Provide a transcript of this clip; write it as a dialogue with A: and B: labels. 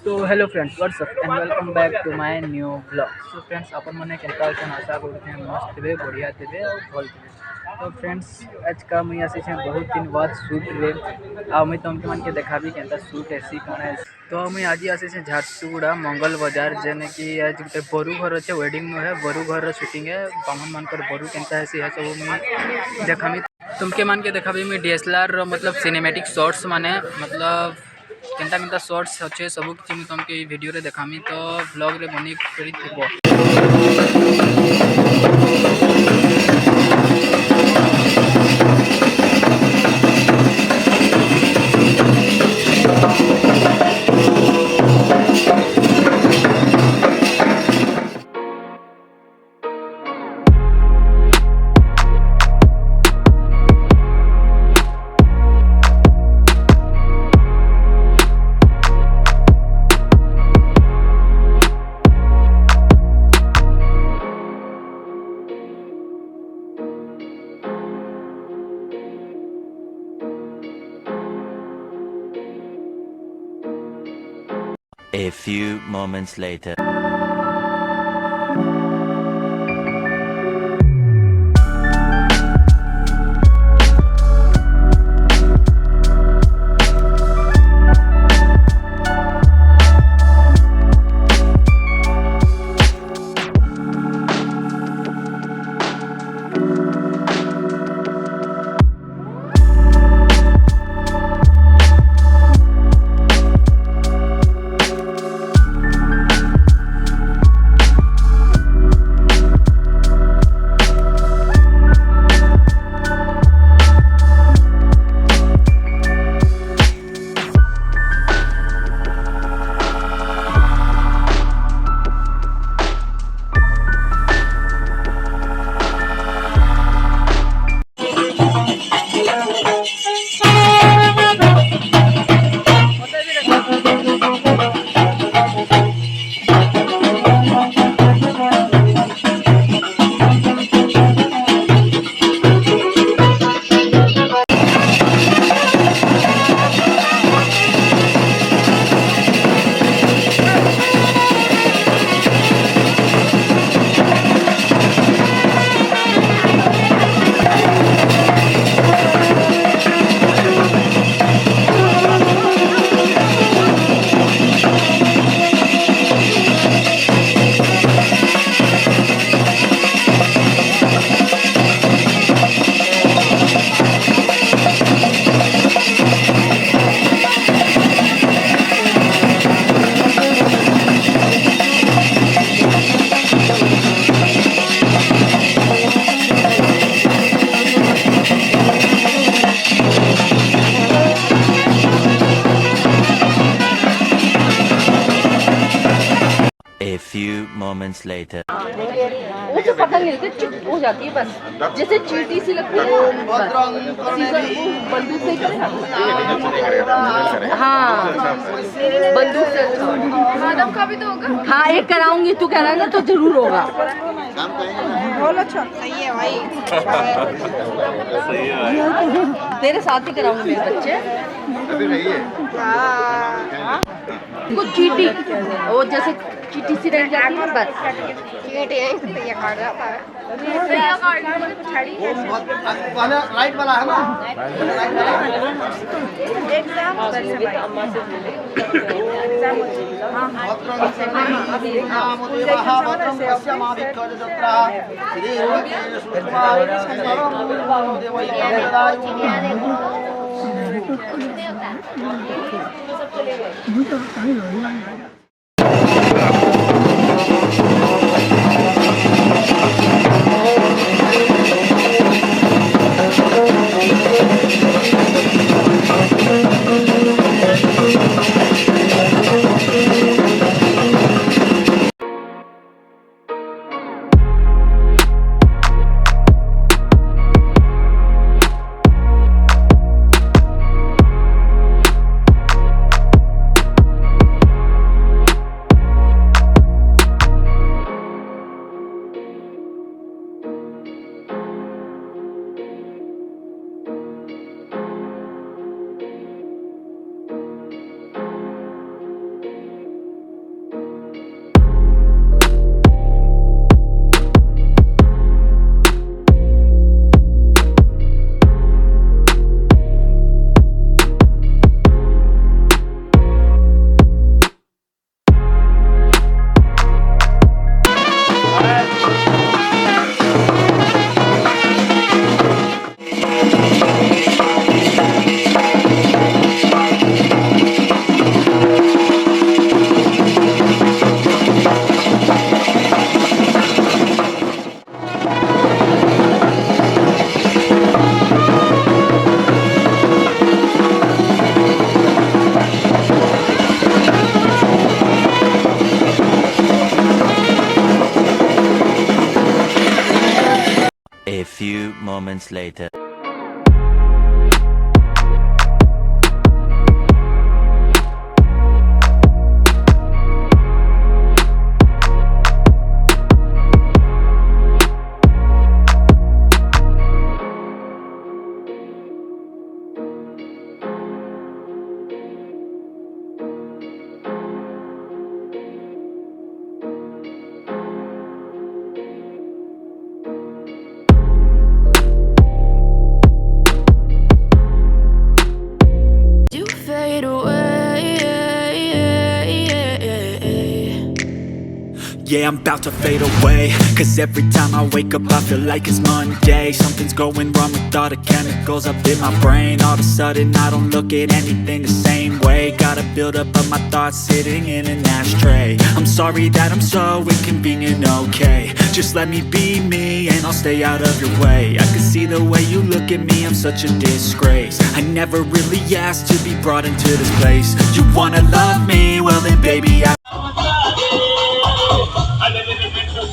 A: तो hello friends, what's up and welcome back to my new blog. So friends, अपन मैंने केनता अछन आशा करते हैं मस्त थे, बढ़िया थे और भल थे। तो फ्रेंड्स, आज का मुझे आसी बहुत दिन बाद शूट रे मुझे तुमके मन के देखा भी केनता शूट ऐसी कौन है। तो मुझे आज आसी झारसुगुड़ा मंगल बाजार जेने कि आज गोटे बरु घर अच्छे वेडिंग है, बरु घर शूटिंग है। बामन मानकर बरु केनता है सब मुझे देखामी तुमके मन के देखा भी मुझे डीएसएलआर मतलब सिनेमैटिक शॉट्स माने मतलब केनता केनता शॉर्ट्स अच्छे सब किसी तुमके वीडियो रे देखामी। तो ब्लॉग रे बनी करी थी।
B: A few moments later. A few moments later.
C: वो तो पता नहीं लगता, चुप हो जाती है बस, जैसे चींटी सी लगती है। बंदूक से करेगा। हाँ, बंदूक से। माधव का भी तो होगा। हाँ, एक कराऊंगी, तू कह रहा है ना तो जरूर होगा। बहुत अच्छा, सही है भाई। सही है, तेरे साथ ही कराऊंगी मेरे बच्चे। अभी नहीं है। कुछ चींटी, वो जैसे चींटी सी रह जाती है बस। चींटी है तो ये काट जाता है।
D: वाला राइट वाला है ना।
C: एग्जाम अम्मा से
B: moments later.
E: You fade away.
F: Yeah, I'm about to fade away. Cause every time I wake up I feel like it's Monday. Something's going wrong with all the chemicals up in my brain. All of a sudden I don't look at anything the same way. Got a buildup of my thoughts sitting in an ashtray. I'm sorry that I'm so inconvenient, okay. Just let me be me and I'll stay out of your way. I can see the way you look at me, I'm such a disgrace. I never really asked to be brought into this place. You wanna love me? Well then baby I
G: I live in the metro,